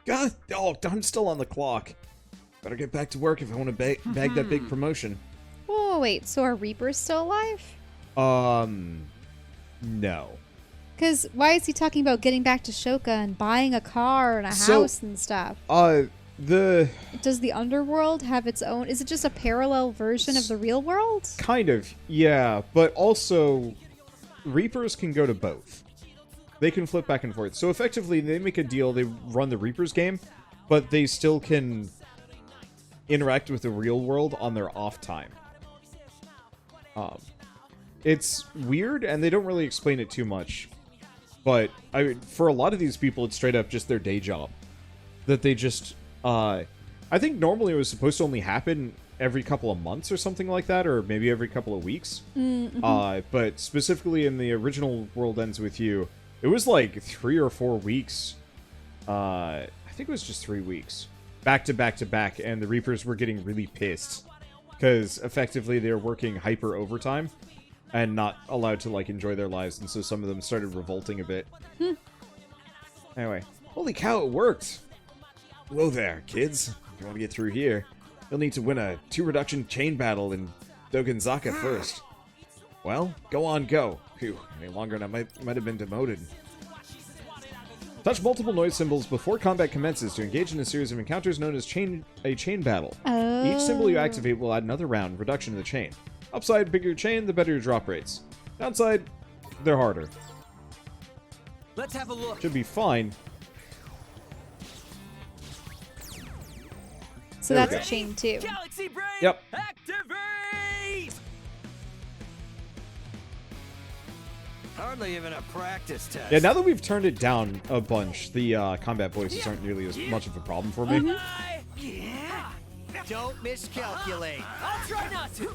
God, oh, I'm still on the clock. Better get back to work if I want to bag that big promotion. Oh, wait, so are Reapers still alive? No. Because why is he talking about getting back to Shoka and buying a car and a house and stuff? Does the underworld have its own? Is it just a parallel version of the real world? Kind of, yeah. But also, Reapers can go to both. They can flip back and forth. So effectively, they make a deal. They run the Reapers game, but they still can interact with the real world on their off time. It's weird, and they don't really explain it too much. But for a lot of these people, it's straight up just their day job. That they just, I think normally it was supposed to only happen every couple of months or something like that, or maybe every couple of weeks. Mm-hmm. But specifically in the original World Ends With You, it was like 3 or 4 weeks. I think it was just 3 weeks. Back to back to back, and the Reapers were getting really pissed. Because effectively they were working hyper overtime. And not allowed to, like, enjoy their lives, and so some of them started revolting a bit. Anyway. Holy cow, it worked! Whoa there, kids. If you want to get through here, you'll need to win a 2-reduction chain battle in Doganzaka first. Well, go on, go. Phew, any longer and I might have been demoted. Touch multiple noise symbols before combat commences to engage in a series of encounters known as a chain battle. Oh. Each symbol you activate will add another round reduction to the chain. Upside, bigger your chain, the better your drop rates. Downside, they're harder. Let's have a look. Should be fine. So There that's we a go. chain too. Galaxy Brain. Yep. Activate. Hardly even a practice test. Yeah, now that we've turned it down a bunch, the combat voices aren't nearly as much of a problem for me. Don't miscalculate. I'll try not to.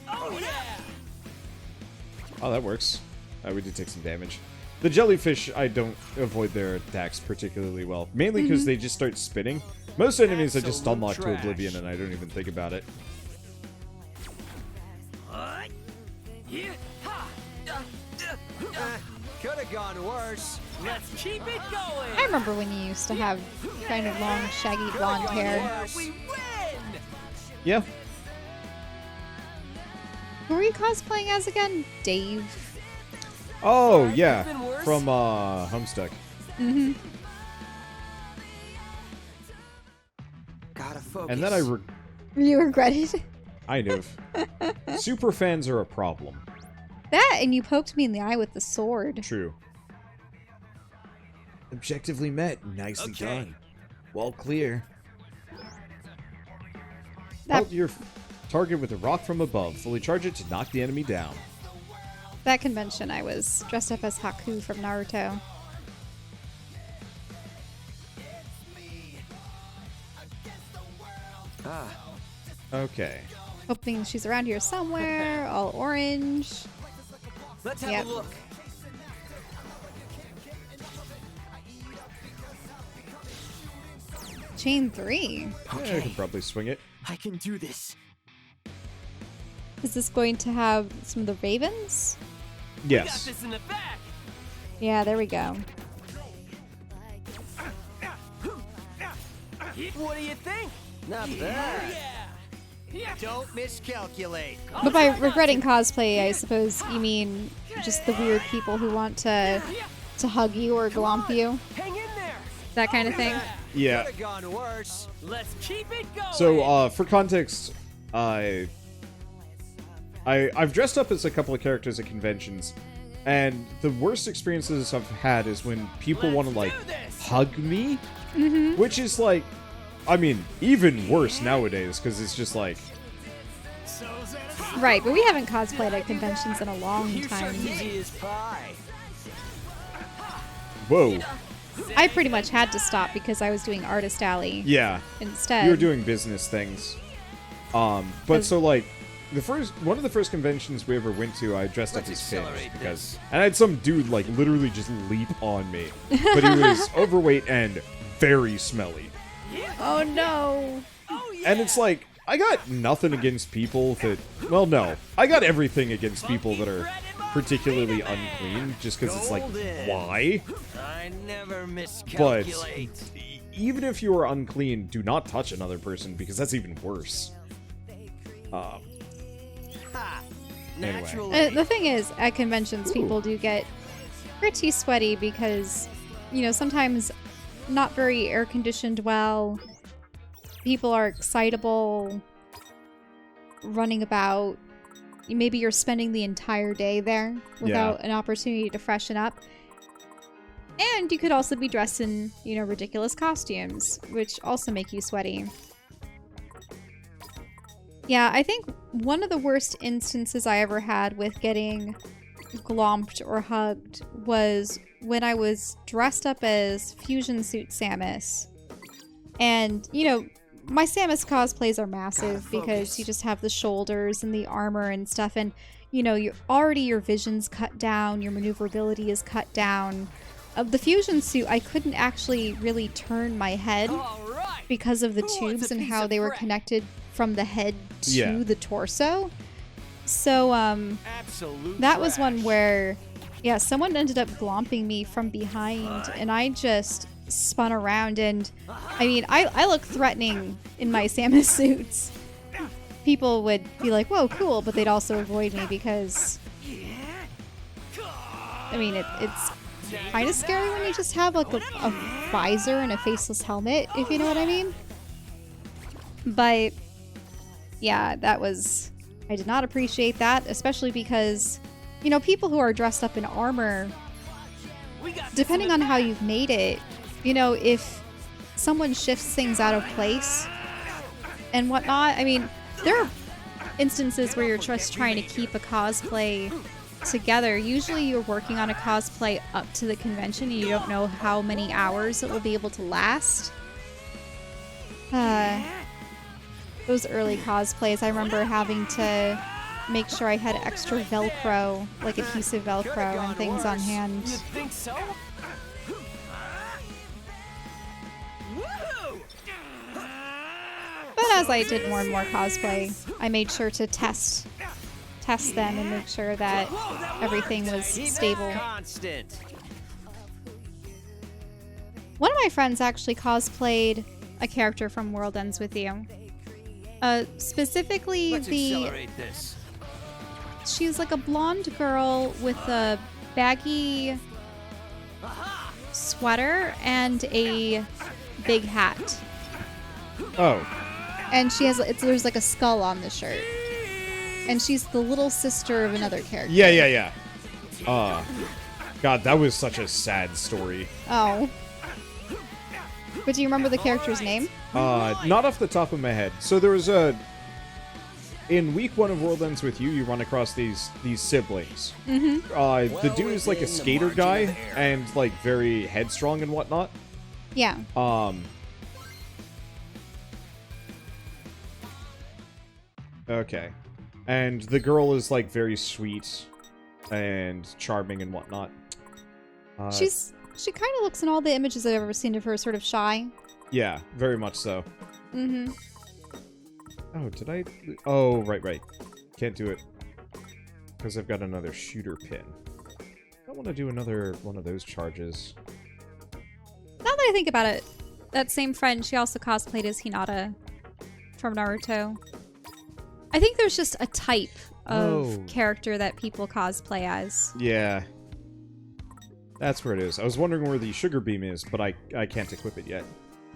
Oh yeah. Oh, that works. We did take some damage. The jellyfish, I don't avoid their attacks particularly well. Mainly because they just start spinning. Most enemies I just stun lock to oblivion and I don't even think about it. Could have gone worse. Let's keep it going. I remember when you used to have kind of long, shaggy blonde hair. We win. Yeah. Who were you cosplaying as again? Dave. Oh, yeah. Could've been worse. From Homestuck. Mm-hmm. Gotta focus. And then You regretted kind of. Super fans are a problem. that, and you poked me in the eye with the sword. True. Objectively met. Nicely Okay. done. Well clear. That, Halt your target with a rock from above. Fully charge it to knock the enemy down. that convention, I was dressed up as Haku from Naruto. Okay. Hoping she's around here somewhere, all orange. Let's have Yep. a look. Chain 3. Yeah, I Okay. can probably swing it. I can do this. Is this going to have some of the ravens? Yes. in the back. Yeah, there we go. What do you think? Not bad. Don't miscalculate. But by regretting cosplay, I suppose you mean just the weird people who want to hug you or glomp you, Hang in there. that kind of thing. Yeah. Could have gone worse. Let's keep it going. So, for context, I've dressed up as a couple of characters at conventions, and the worst experiences I've had is when people want to, like, hug me, which is, like, I mean, even worse nowadays, because it's just like, Right, but we haven't cosplayed at conventions in a long time. Easy as pie. whoa, I pretty much had to stop because I was doing Artist Alley yeah, instead. you were doing business things. But so, like, one of the first conventions we ever went to, I dressed up Let's as Finn accelerate because, and I had some dude like literally just leap on me, but he was overweight and very smelly, Oh no! and it's like I got nothing against people that, well, no, I got everything against people that are particularly unclean, just because it's like, why? I never But miscalculate. even if you are unclean, do not touch another person, because that's even worse. Ha! Anyway. Naturally. The thing is, at conventions, people do get pretty sweaty because, you know, sometimes not very air conditioned well. People are excitable, running about. Maybe you're spending the entire day there without an opportunity to freshen up. And you could also be dressed in, you know, ridiculous costumes, which also make you sweaty. Yeah, I think one of the worst instances I ever had with getting glomped or hugged was when I was dressed up as Fusion Suit Samus. And, you know, my Samus cosplays are massive because you just have the shoulders and the armor and stuff. And, you know, your vision's cut down, your maneuverability is cut down. Of the Fusion Suit, I couldn't actually really turn my head because of the tubes and how they were connected from the head to the torso. So, that was one where, yeah, someone ended up glomping me from behind, and I just spun around, and, I mean, I look threatening in my Samus suits. People would be like, whoa, cool, but they'd also avoid me because, I mean, it's kind of scary when you just have, like, a visor and a faceless helmet, if you know what I mean. But yeah, I did not appreciate that, especially because, you know, people who are dressed up in armor, depending on how you've made it, you know, if someone shifts things out of place and whatnot, I mean, there are instances where you're just trying to keep a cosplay together. Usually you're working on a cosplay up to the convention and you don't know how many hours it will be able to last. Those early cosplays, I remember having to make sure I had extra Velcro, like adhesive Velcro and things on hand. You think so? But as I did more and more cosplay, I made sure to test them and make sure that everything was stable. Constant. One of my friends actually cosplayed a character from World Ends With You. Specifically Let's accelerate this. she's like a blonde girl with a baggy sweater and a big hat. Oh. And she has there's like a skull on the shirt. And she's the little sister of another character. Yeah. God, that was such a sad story. Oh. But do you remember the character's name? Not off the top of my head. So there was in week 1 of World Ends With You, you run across these siblings. Mm-hmm. The dude is like a skater guy and like very headstrong and whatnot. Yeah. Okay. And the girl is like very sweet and charming and whatnot. She kind of looks in all the images I've ever seen of her sort of shy. Yeah, very much so. Mm-hmm. Oh, did I? Oh, right. Can't do it because I've got another shooter pin. I don't want to do another one of those charges. Now that I think about it, that same friend, she also cosplayed as Hinata from Naruto. I think there's just a type of character that people cosplay as. Yeah. That's where it is. I was wondering where the sugar beam is, but I can't equip it yet.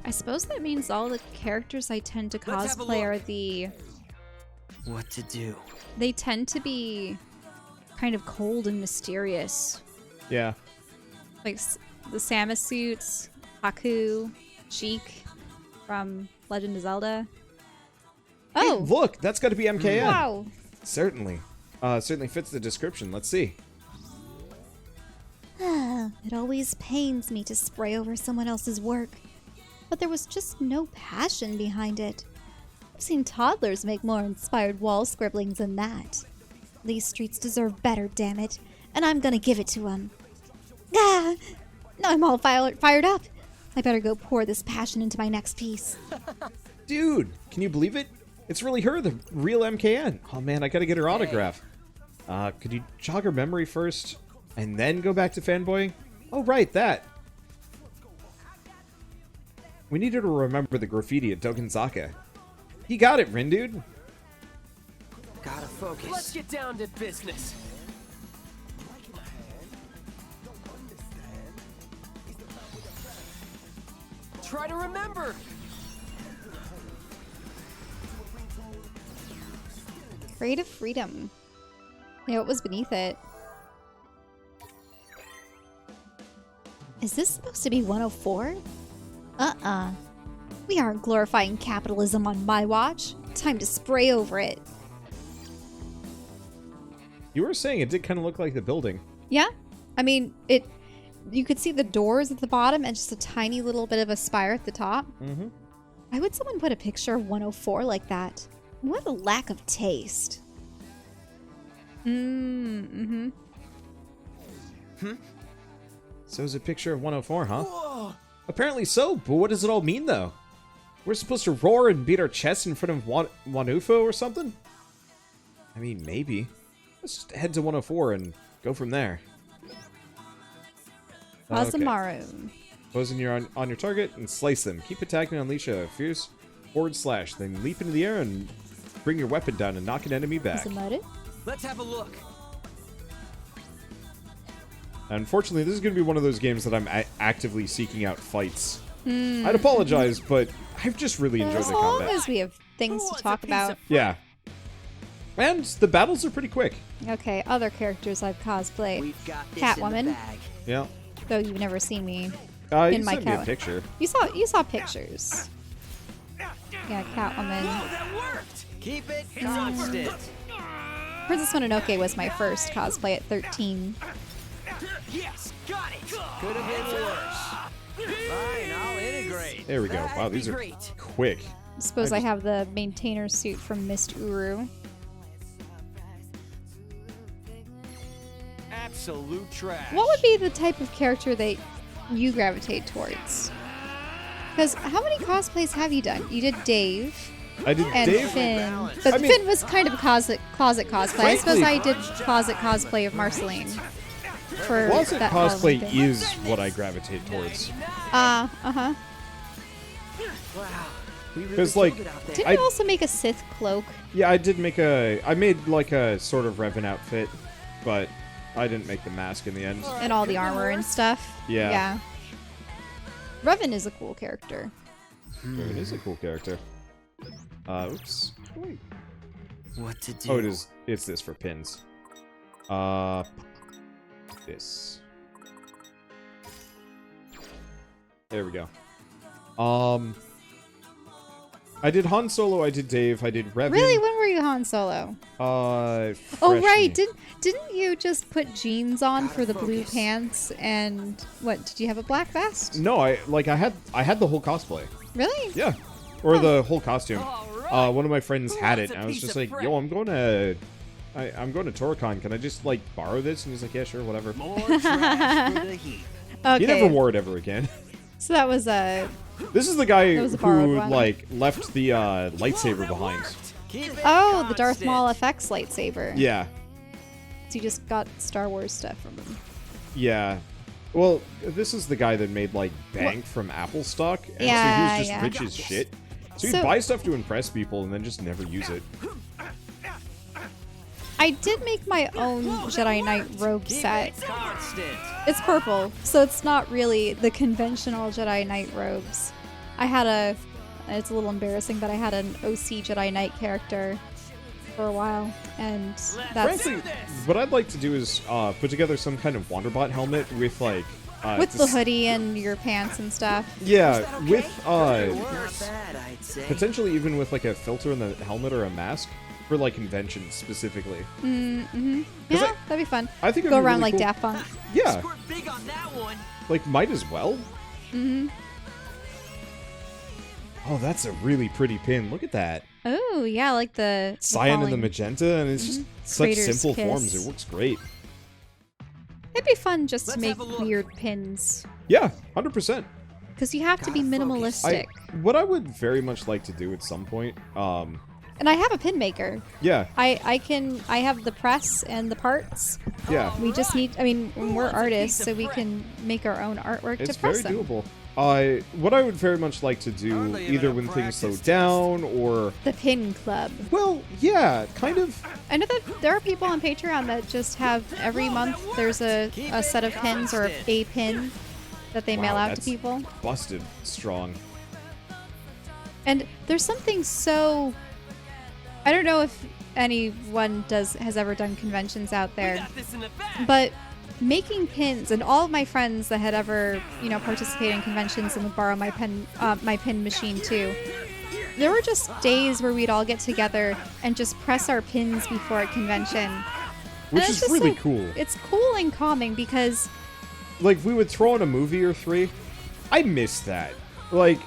I suppose that means all the characters I tend to cosplay are what to do. They tend to be kind of cold and mysterious. Yeah. Like the Samus suits, Haku, Sheik from Legend of Zelda. Oh! Hey, look! That's got to be MKN. Wow! Certainly. Certainly fits the description. Let's see. It always pains me to spray over someone else's work, but there was just no passion behind it. I've seen toddlers make more inspired wall scribblings than that. These streets deserve better, damn it, and I'm gonna give it to them. Ah! Now I'm all fired up. I better go pour this passion into my next piece. Dude, can you believe it? It's really her, the real MKN. Oh man, I gotta get her autograph. Could you jog her memory first, and then go back to fanboying? Oh, right, that. We needed to remember the graffiti at Dokenzaka. You got it, Rindude. Gotta focus. Let's get down to business. Try to remember. Creative freedom. You know what was beneath it? Is this supposed to be 104? Uh-uh. We aren't glorifying capitalism on my watch. Time to spray over it. You were saying it did kind of look like the building. Yeah? I mean, you could see the doors at the bottom and just a tiny little bit of a spire at the top. Mm-hmm. Why would someone put a picture of 104 like that? What a lack of taste. Mm-hmm. So it's a picture of 104, huh? Whoa. Apparently so, but what does it all mean, though? We're supposed to roar and beat our chests in front of Wanufo or something? I mean, maybe. Let's just head to 104 and go from there. Azamaru. Okay. Pose on your target and slice them. Keep attacking and unleash a fierce forward slash. Then leap into the air and bring your weapon down and knock an enemy back. Azamaru? Let's have a look. Unfortunately, this is going to be one of those games that I'm actively seeking out fights. I'd apologize, but I've just really enjoyed the combat. As long as we have things to talk about. Yeah. And the battles are pretty quick. Okay, other characters I've cosplayed. We've got this Catwoman. in the bag. Yeah. Though you've never seen me You in my sent me a Catwoman. picture. You saw pictures. Yeah, Catwoman. That worked. Keep it constant. Princess Mononoke was my first cosplay at 13. Yes, got it. Could have been worse. Fine, I'll integrate. There we go. Wow, That'd be these are great. quick. Suppose I have the maintainer suit from Mist Uru. Absolute trash. What would be the type of character that you gravitate towards? Because how many cosplays have you done? You did Dave I did and Dave. Finn. But I mean- Finn was kind of a closet cosplay. I suppose I did closet cosplay of Marceline. For Closet that cosplay Halloween thing. is what I gravitate towards. Uh-huh. Wow. We really Because, like, killed it out there. Didn't you also make a Sith cloak? Yeah, I made like a sort of Revan outfit, but I didn't make the mask in the end. And all the armor and stuff? Yeah. Yeah. Revan is a cool character. Revan is a cool character. Oops. Wait. What to do? Oh, it's this for pins. This. There we go. I did Han Solo, I did Dave, I did Revan. Really? When were you Han Solo? Oh Right. Didn't you just put jeans on for the blue pants and what? Did you have a black vest? No, I had the whole cosplay. Really? Yeah. Or the whole costume. All One of my friends Who had wants it, a and I was piece just of like, bread? "Yo, I'm going to Toricon. Can I just like borrow this?" And he's like, "Yeah, sure, whatever." More trash for the heat. Okay. He never wore it ever again. So that was a. This is the guy That was a borrowed who one. like left the lightsaber behind. Keep it Oh, the Darth constant. Maul FX lightsaber. Yeah, So you just got Star Wars stuff from him. yeah. Well, this is the guy that made like bank from Apple stock, and Yeah, so he was just yeah. rich as shit. So he'd So- buy stuff to impress people and then just never use it. I did make my own Jedi Knight robe Keep set. it constant. It's purple, so it's not really the conventional Jedi Knight robes. I had it's a little embarrassing, but I had an OC Jedi Knight character for a while, and that's Frankly, what I'd like to do is put together some kind of Wanderbot helmet with like with the hoodie and your pants and stuff. Yeah, with Not bad, I'd say. potentially even with like a filter in the helmet or a mask for like conventions specifically. Mm-hmm. 'Cause Yeah, that'd be fun. I think it'd Go be around really like cool. Daft Punk. Yeah, Squirt big on that one. like might as well. Mm-hmm. Oh, that's a really pretty pin. Look at that. Oh yeah, I like the Cyan and the falling. magenta, and it's just such Crater's simple Kiss. forms. It works great. It'd be fun just to Let's make have a look. weird pins, Yeah, 100%. because you have to be Gotta focus. minimalistic. What I would very much like to do at some point, And I have a pin maker. Yeah. I have the press and the parts. Yeah. We just need, I mean, we're artists, so we can make our own artwork It's to press very them. doable. What I would very much like to do, either when things slow down or... The pin club. Well, yeah, kind of. I know that there are people on Patreon that just have every month there's a set of pins or a pin that they mail out to people. Busted strong. And there's something so... I don't know if anyone has ever done conventions out there, but making pins, and all of my friends that had ever, participated in conventions and would borrow my pin machine too. There were just days where we'd all get together and just press our pins before a convention. Which is really cool. It's cool and calming because... Like, we would throw on a movie or three. I miss that. Like...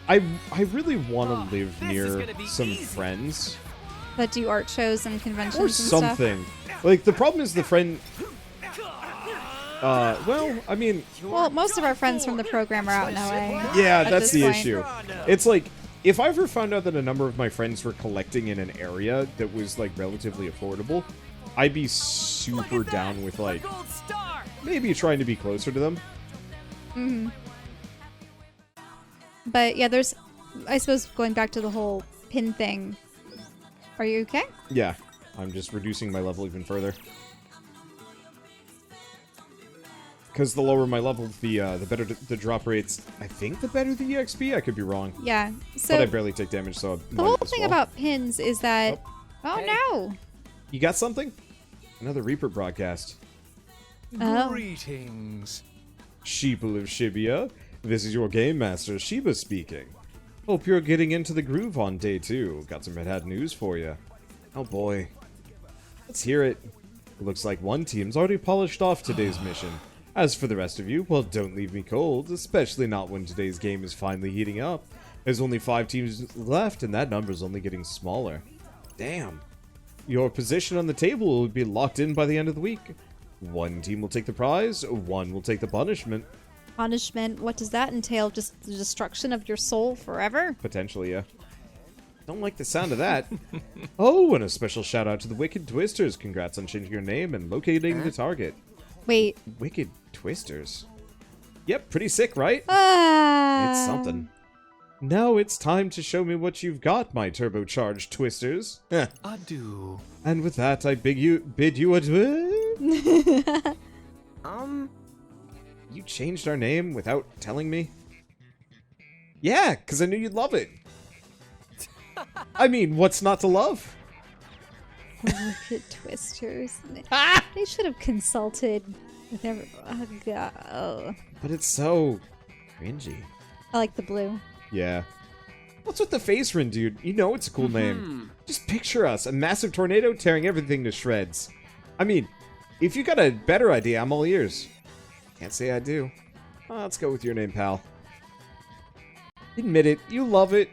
I really want to live near some friends that do art shows and conventions or and something. Stuff. Like, the problem is the friend... well, I mean... Well, most of our friends from the program are out in LA. Yeah, that's the point. issue. It's like, if I ever found out that a number of my friends were collecting in an area that was, like, relatively affordable, I'd be super down with, like, maybe trying to be closer to them. Mm-hmm. But yeah, there's, I suppose, going back to the whole pin thing. Are you okay? Yeah, I'm just reducing my level even further. Because the lower my level, the better the drop rates. I think the better the EXP. I could be wrong. Yeah. So but I barely take damage, so the whole thing about pins is that. Oh hey. No! You got something? Another Reaper broadcast. Oh. Greetings. Sheeple of Shibuya. This is your game master, Shiba speaking. Hope you're getting into the groove on day 2. Got some bad news for you. Oh boy. Let's hear it. It looks like one team's already polished off today's mission. As for the rest of you, well, don't leave me cold, especially not when today's game is finally heating up. There's only 5 teams left, and that number's only getting smaller. Damn. Your position on the table will be locked in by the end of the week. One team will take the prize, one will take the punishment. Punishment? What does that entail? Just the destruction of your soul forever? Potentially, yeah. Don't like the sound of that. Oh, and a special shout out to the Wicked Twisters. Congrats on changing your name and locating the target. Wait. Wicked Twisters. Yep, pretty sick, right? It's something. Now it's time to show me what you've got, my turbocharged Twisters. Adieu. And with that, I bid you adieu. You changed our name without telling me? Yeah, because I knew you'd love it. I mean, what's not to love? Wicked Twisters. They should have consulted with every... Oh, God. Oh. But it's so cringy. I like the blue. Yeah. What's with the face, Rindo, dude? You know it's a cool name. Just picture us, a massive tornado tearing everything to shreds. I mean, if you got a better idea, I'm all ears. Can't say I do. Let's go with your name, pal. Admit it, you love it.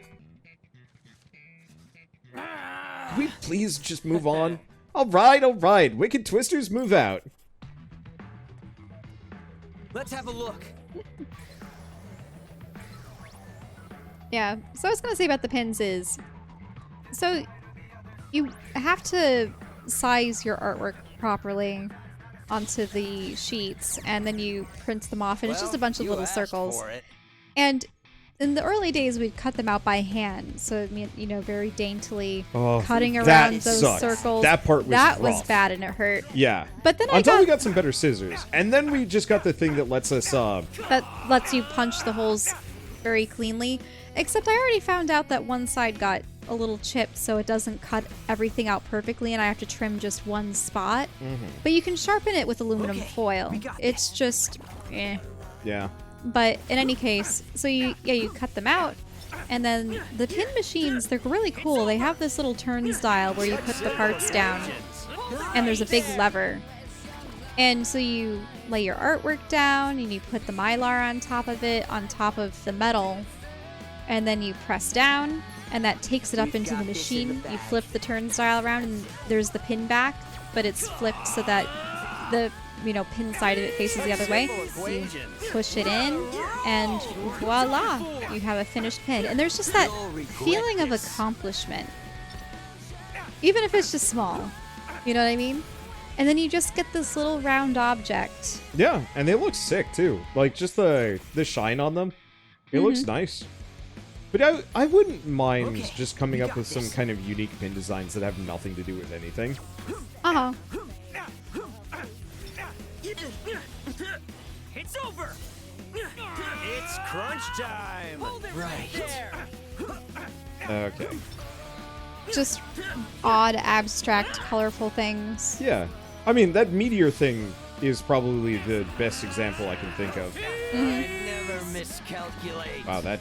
Can we please just move on? Alright. Wicked Twisters, move out. Let's have a look. Yeah, so I was going to say about the pins is... So, you have to size your artwork properly onto the sheets, and then you print them off, and it's just a bunch of little circles. And in the early days, we'd cut them out by hand, so very daintily cutting around those circles. That part was was bad, and it hurt. Yeah. But then until we got some better scissors, and then we just got the thing that lets us that lets you punch the holes very cleanly. Except I already found out that one side got a little chipped, so it doesn't cut everything out perfectly, and I have to trim just one spot. But you can sharpen it with aluminum foil. It's just, eh. Yeah. But in any case, so you cut them out, and then the pin machines, they're really cool. They have this little turnstile where you put the parts down, and there's a big lever. And so you lay your artwork down, and you put the Mylar on top of it, on top of the metal, and then you press down, and that takes it up into the machine. You flip the turnstile around, and there's the pin back, but it's flipped so that the pin side of it faces the other way. You push it in, and voila, you have a finished pin. And there's just that feeling of accomplishment, even if it's just small. You know what I mean? And then you just get this little round object. Yeah, and they look sick too. Like just the shine on them, it looks nice. But I wouldn't mind just coming up with some kind of unique pin designs that have nothing to do with anything. It's over. It's crunch time. Right. Okay. Just odd, abstract, colorful things. Yeah. I mean, that meteor thing is probably the best example I can think of. I never miscalculate. Wow, that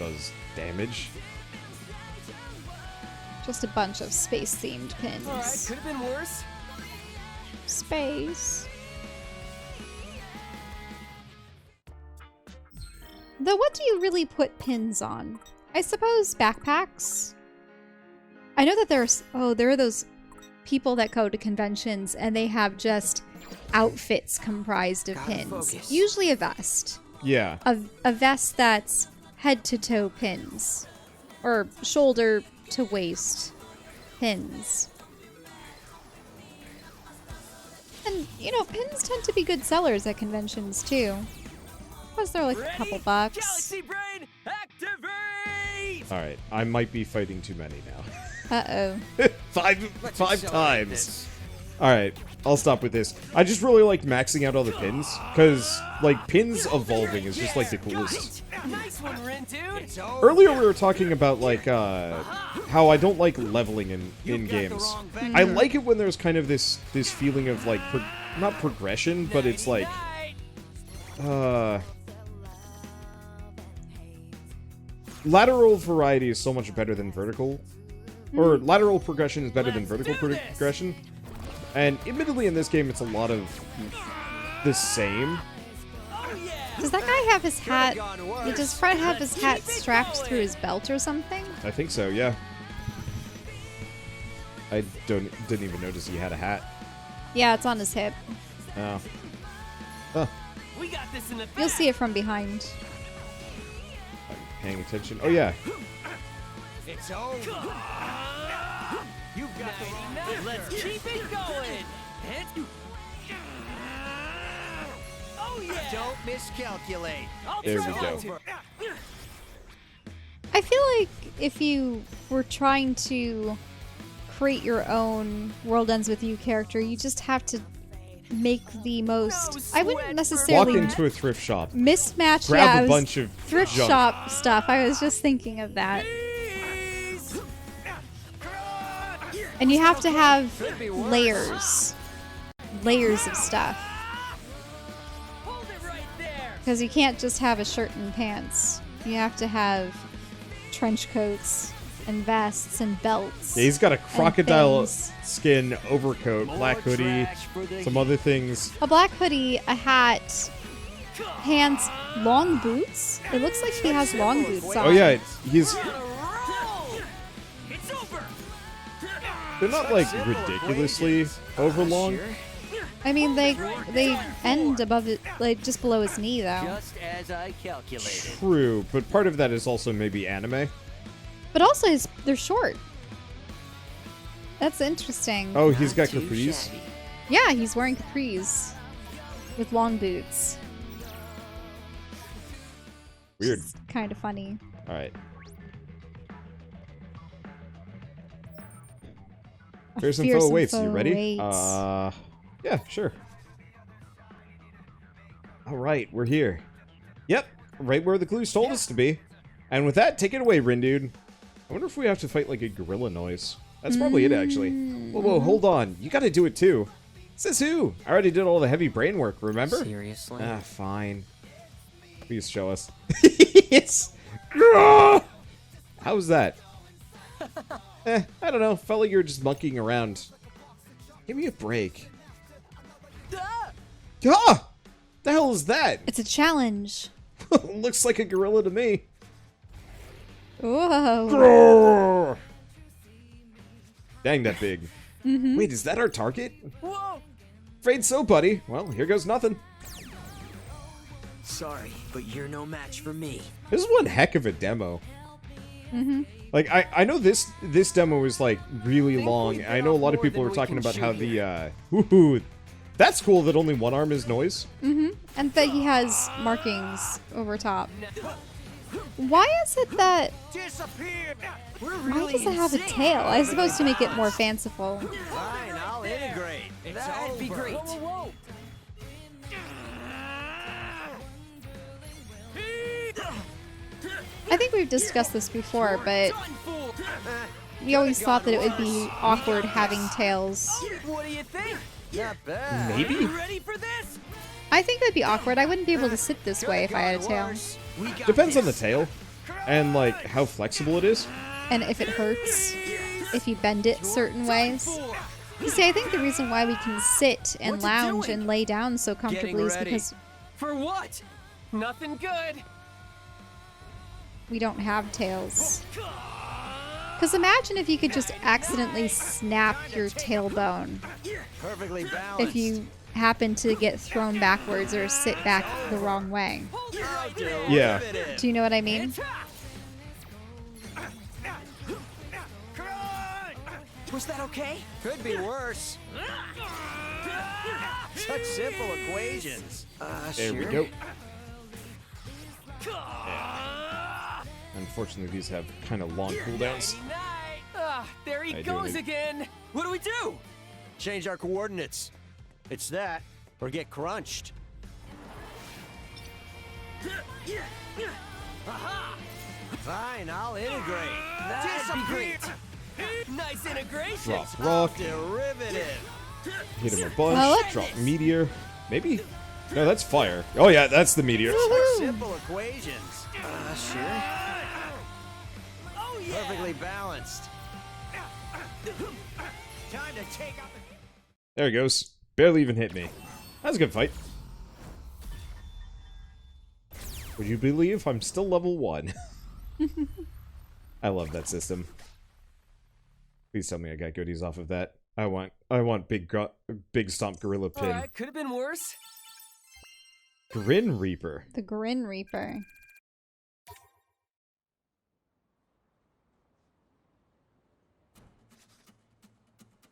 does damage. Just a bunch of space-themed pins. All right, could have been worse. Space. Though, what do you really put pins on? I suppose backpacks. I know that there are those people that go to conventions and they have just outfits comprised of pins. Focus. Usually a vest. Yeah. A vest that's head to toe pins. Or shoulder to waist pins. And, pins tend to be good sellers at conventions too. Plus they're like a couple bucks. Galaxy Brain, activate! Alright, I might be fighting too many now. Uh-oh. five times. Alright, I'll stop with this. I just really like maxing out all the pins, because, like, pins evolving is just, like, the coolest. Nice one, Rin, dude. Earlier we were talking about, like, how I don't like leveling in games. I like it when there's kind of this feeling of, like, not progression, but it's, like, lateral variety is so much better than vertical. Or lateral progression is better than vertical progression. And admittedly in this game it's a lot of the same. Does that guy have his hat? Does Fred have his hat strapped through his belt or something? I think so, yeah. I didn't even notice he had a hat. Yeah, it's on his hip. Oh. Huh. We got this in the You'll see it from behind. I'm paying attention. Oh yeah. It's over. You've got the wrong number. Let's keep it going. Oh yeah. Don't miscalculate. There we go. I feel like if you were trying to create your own World Ends With You character, you just have to make the most... I wouldn't Walk necessarily into a thrift shop. mismatch. Grab a bunch of thrift junk. shop stuff. I was just thinking of that. And you have to have layers. Layers of stuff. Hold it right there. Because you can't just have a shirt and pants. You have to have trench coats and vests and belts. Yeah, he's got a crocodile things. skin overcoat, black hoodie, some other things. A black hoodie, a hat, pants, long boots. It looks like he has long boots on. Oh yeah, he's... It's over. They're not like ridiculously overlong. I mean, they end above it, like just below his knee, though. Just as I calculated. True, but part of that is also maybe anime. But also, they're short. That's interesting. Oh, he's got capris. Yeah, he's wearing capris with long boots. Weird. Kind of funny. All right. Fearsome foe awaits. You ready? Yeah, sure. All right, we're here. Yep, right where the clues told us to be. And with that, take it away, Rindude. I wonder if we have to fight like a gorilla noise. That's probably it, actually. Whoa, hold on. You gotta do it too. Says who? I already did all the heavy brain work, remember? Seriously? Ah, fine. Please show us. Yes! How was that? I don't know. Felt like you were just monkeying around. Give me a break. Ah! The hell is that? It's a challenge. Looks like a gorilla to me. Whoa. Dang, that big. Wait, is that our target? Whoa. Afraid so, buddy. Well, here goes nothing. Sorry, but you're no match for me. This is one heck of a demo. Like, I know this demo is, like, really long. I know a lot of people were talking about how the, woohoo, that's cool that only one arm is noise. And that he has markings over top. Why is it that... Disappear! Why does it have a tail? I suppose to make it more fanciful. Fine, I'll integrate. That'd be great. I think we've discussed this before, but we always thought that it would be awkward having tails. What do you think? Not bad. Maybe? You ready for this? I think that'd be awkward. I wouldn't be able to sit this way if I had a tail. Depends on the tail. And, like, how flexible it is. And if it hurts, if you bend it certain ways. You see, I think the reason why we can sit and What's it lounge doing? and lay down so comfortably is ready. because For what? Nothing good. we don't have tails. Because imagine if you could just accidentally snap your tailbone Perfectly balanced. if you happen to get thrown backwards or sit back the wrong way. Yeah. Do you know what I mean? Was that okay? Could be worse. Such simple equations. There we sure. go. Unfortunately, these have kind of long cooldowns. There he I do goes need- again. What do we do? Change our coordinates. It's that, or get crunched. Fine, I'll integrate. That'd be great. Nice integration. Drop rock, Derivative. hit him a bunch, Oh, look. drop meteor. Maybe? No, that's fire. Oh yeah, that's the meteor. Simple equations. Sure. Oh yeah. Perfectly balanced. Time to take out the... There he goes. Barely even hit me. That was a good fight. Would you believe I'm still level 1? I love that system. Please tell me I got goodies off of that. I want big stomp gorilla pin. Alright, could have been worse. Grin Reaper. The Grin Reaper.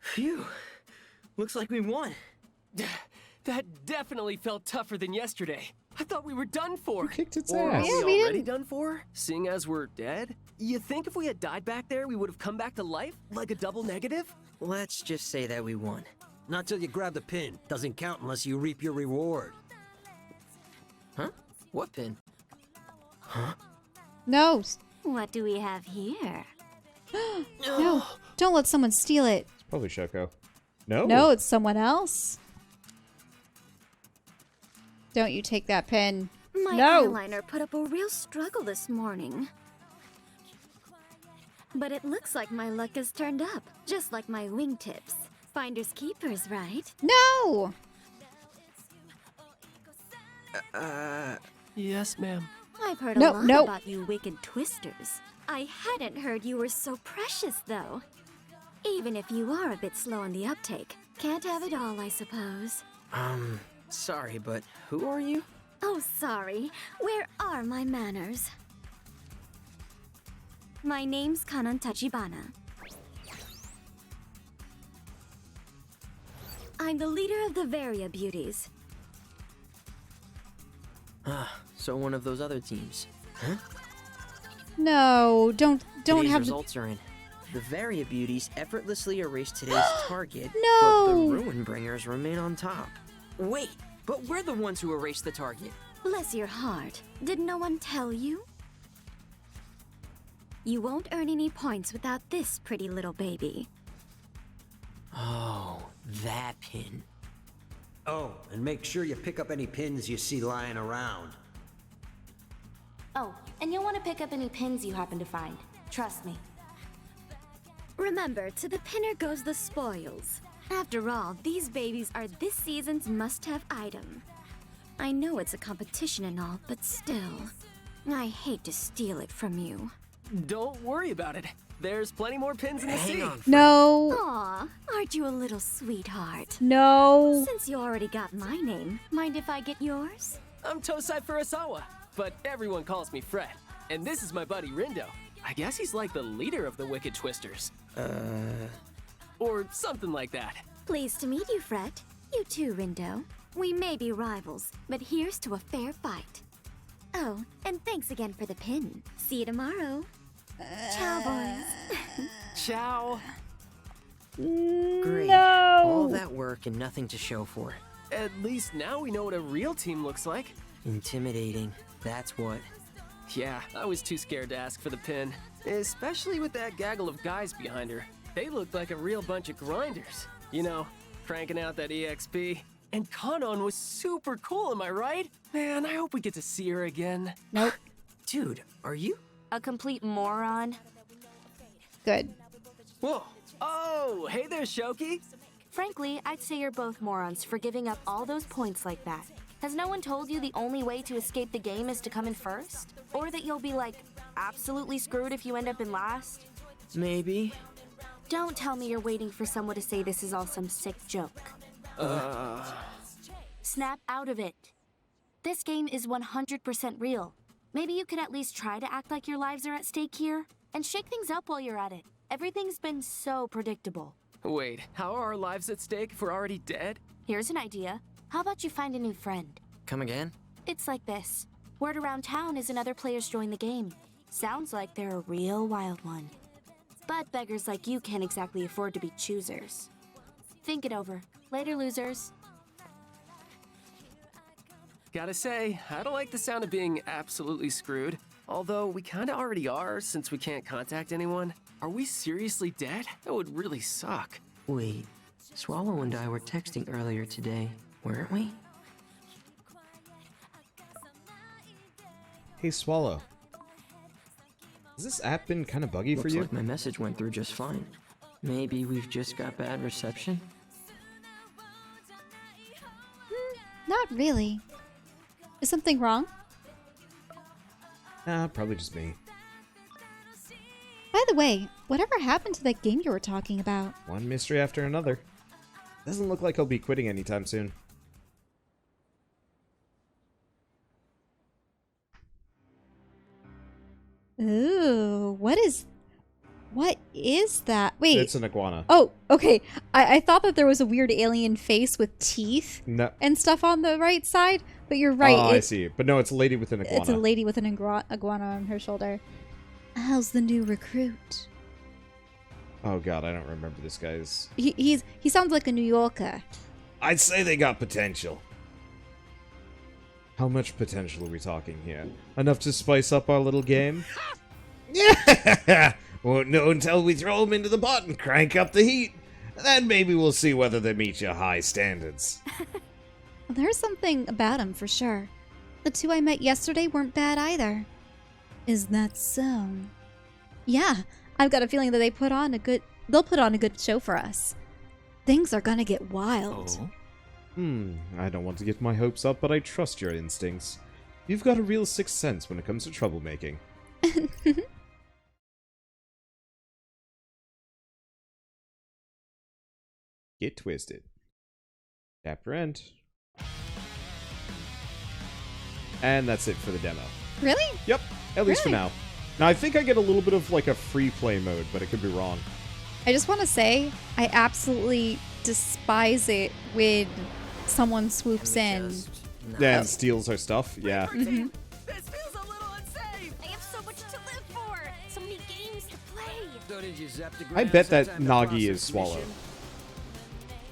Phew. Looks like we won. That definitely felt tougher than yesterday. I thought we were done for. Kicked its Or ass. are Yeah, we we already didn't- done for? Seeing as we're dead? You think if we had died back there, we would have come back to life? Like a double negative? Let's just say that we won. Not till you grab the pin. Doesn't count unless you reap your reward. Huh? What pin? No. What do we have here? No. Don't let someone steal it. It's probably Shoko. No? No, it's someone else. Don't you take that pin. My No. eyeliner put up a real struggle this morning. But it looks like my luck has turned up, just like my wingtips. Finders keepers, right? No. Yes, ma'am. I've heard No, a lot no. about you wicked twisters. I hadn't heard you were so precious, though. Even if you are a bit slow on the uptake. Can't have it all, I suppose. Sorry, but who are you? Oh, sorry. Where are my manners? My name's Kanan Tachibana. I'm the leader of the Varia Beauties. So one of those other teams. Huh? No. Don't Today's have the... results are in. The Varia Beauties effortlessly erased today's target, but No. the Ruin Bringers remain on top. Wait, but we're the ones who erased the target. Bless your heart. Did no one tell you? You won't earn any points without this pretty little baby. Oh, that pin. Oh, and make sure you pick up any pins you see lying around. Oh, and you'll want to pick up any pins you happen to find. Trust me. Remember, to the pinner goes the spoils. After all, these babies are this season's must-have item. I know it's a competition and all, but still. I hate to steal it from you. Don't worry about it. there's plenty more pins in the sea. No. Aw, aren't you a little sweetheart? No. Since you already got my name, mind if I get yours? I'm Tosai Furusawa, but everyone calls me Fred. And this is my buddy Rindo. I guess he's like the leader of the Wicked Twisters. Or something like that. Pleased to meet you, Fred. You too, Rindo. We may be rivals, but here's to a fair fight. Oh, and thanks again for the pin. See you tomorrow. Ciao, boys. Ciao. Great. No. All that work and nothing to show for it. At least now we know what a real team looks like. Intimidating. That's what. Yeah, I was too scared to ask for the pin. Especially with that gaggle of guys behind her. They looked like a real bunch of grinders. You know, cranking out that EXP. And Kanon was super cool, am I right? Man, I hope we get to see her again. Nope. Dude, are you? A complete moron? Good. Whoa. Oh, hey there, Shoki. Frankly, I'd say you're both morons for giving up all those points like that. Has no one told you the only way to escape the game is to come in first? Or that you'll be, like, absolutely screwed if you end up in last? Maybe. Don't tell me you're waiting for someone to say this is all some sick joke. Snap out of it. This game is 100% real. Maybe you could at least try to act like your lives are at stake here, and shake things up while you're at it. Everything's been so predictable. Wait, how are our lives at stake if we're already dead? Here's an idea. How about you find a new friend? Come again? It's like this. Word around town is another player's joined the game. Sounds like they're a real wild one. But beggars like you can't exactly afford to be choosers. Think it over. Later, losers. Gotta say, I don't like the sound of being absolutely screwed. Although we kinda already are, since we can't contact anyone. Are we seriously dead? That would really suck. Wait, Swallow and I were texting earlier today, weren't we? Hey, Swallow. Has this app been kind of buggy for Looks you? like my message went through just fine. Maybe we've just got bad reception? Not really. Is something wrong? Nah, probably just me. By the way, whatever happened to that game you were talking about? One mystery after another. Doesn't look like he'll be quitting anytime soon. Ooh, what is that? Wait. It's an iguana. Oh, okay. I thought that there was a weird alien face with teeth No. and stuff on the right side, but you're right. Oh, I see. But no, it's a lady with an iguana. It's a lady with an iguana on her shoulder. How's the new recruit? Oh god, I don't remember this guy's. He sounds like a New Yorker. I'd say they got potential. How much potential are we talking here? Enough to spice up our little game? Yeah! Won't know until we throw them into the pot and crank up the heat. Then maybe we'll see whether they meet your high standards. There's something about him for sure. The two I met yesterday weren't bad either. Is that so? Yeah, I've got a feeling that they'll put on a good show for us. Things are gonna get wild. Oh? I don't want to get my hopes up, but I trust your instincts. You've got a real sixth sense when it comes to troublemaking. Get twisted. Chapter end. And that's it for the demo. Really? Yep, at least for Really? now. Now, I think I get a little bit of like a free play mode, but it could be wrong. I just want to say, I absolutely despise it when someone swoops in. Yeah, and steals our stuff. Yeah. This feels a little unsafe. I have so much to live for. So many games to play. I bet that Nagi is Swallow.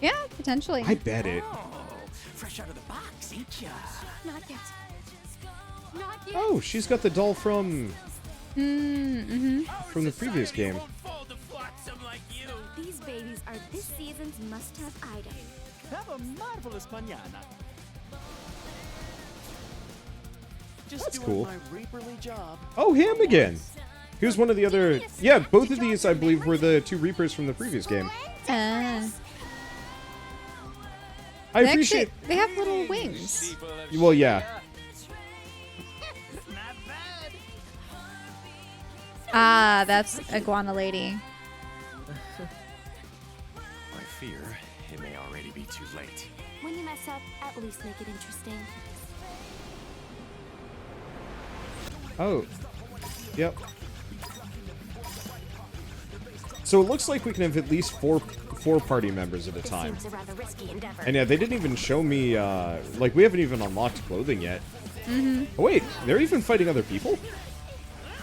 Yeah, potentially. I bet it. Fresh out of the box, ain't ya? Not yet. Not yet. Oh, she's got the doll from Mm-hmm. from the previous game. These babies are this season's must-have item. Have a marvelous mañana. Just That's doing cool. my reaperly job. Oh, him again. Here's one of the other. Yeah, both of these I believe were the two Reapers from the previous game. I appreciate. They have little wings. Well, yeah. Ah, that's Iguana Lady. I fear it may already be too late. When you mess up, at least make it interesting. Oh. Yep. So it looks like we can have at least four party members at a time. This seems a rather risky endeavor. And yeah, they didn't even show me, like, we haven't even unlocked clothing yet. Mm-hmm. Oh, wait, they're even fighting other people?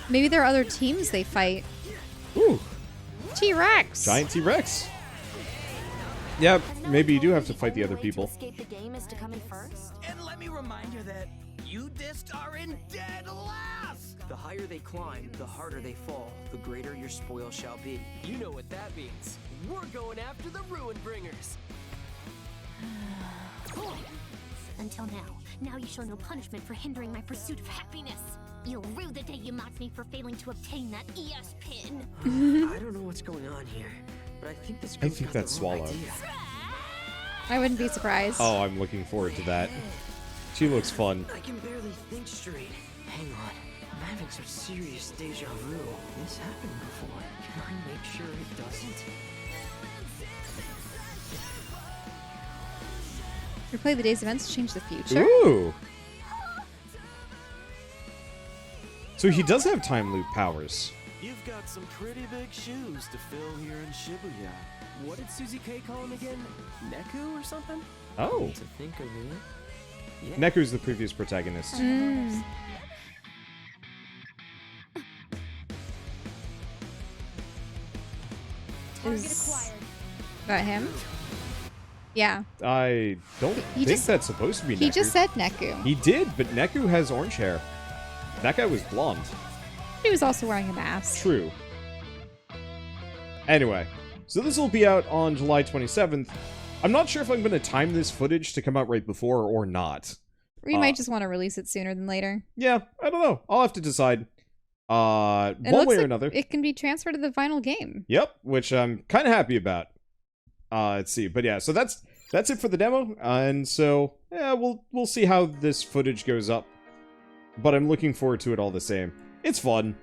Maybe there are other teams they fight. Ooh. T-Rex! Giant T-Rex. Yep, maybe you do have to fight the other people. Escape the game is to come in first. And let me remind you that you discs are in dead last! The higher they climb, the harder they fall, the greater your spoil shall be. You know what that means. We're going after the Ruin Bringers. Until now. Now you show no punishment for hindering my pursuit of happiness. You'll rue the day you mocked me for failing to obtain that ES pin. I don't know what's going on here, but I think this I girl's think got that's the wrong Swallow. idea. I wouldn't be surprised. Oh, I'm looking forward to that. She looks fun. I can barely think straight. Hang on. I'm having some serious deja vu. This happened before. Can I make sure it doesn't? Replay the day's events to change the future? Ooh! So he does have time loop powers. You've got some pretty big shoes to fill here in Shibuya. What did Susie K call him again? Neku or something? Oh. To think of it. Yeah. Neku's the previous protagonist. Mm. Is that him? Yeah. I don't think that's supposed to be Neku. He just said Neku. He did, but Neku has orange hair. That guy was blonde. He was also wearing a mask. True. Anyway, so this will be out on July 27th. I'm not sure if I'm going to time this footage to come out right before or not. Or you might just want to release it sooner than later. Yeah, I don't know. I'll have to decide. One way or another. It can be transferred to the final game. Yep, which I'm kind of happy about. Let's see, but yeah, so that's it for the demo, and so yeah, we'll see how this footage goes up. But I'm looking forward to it all the same. It's fun.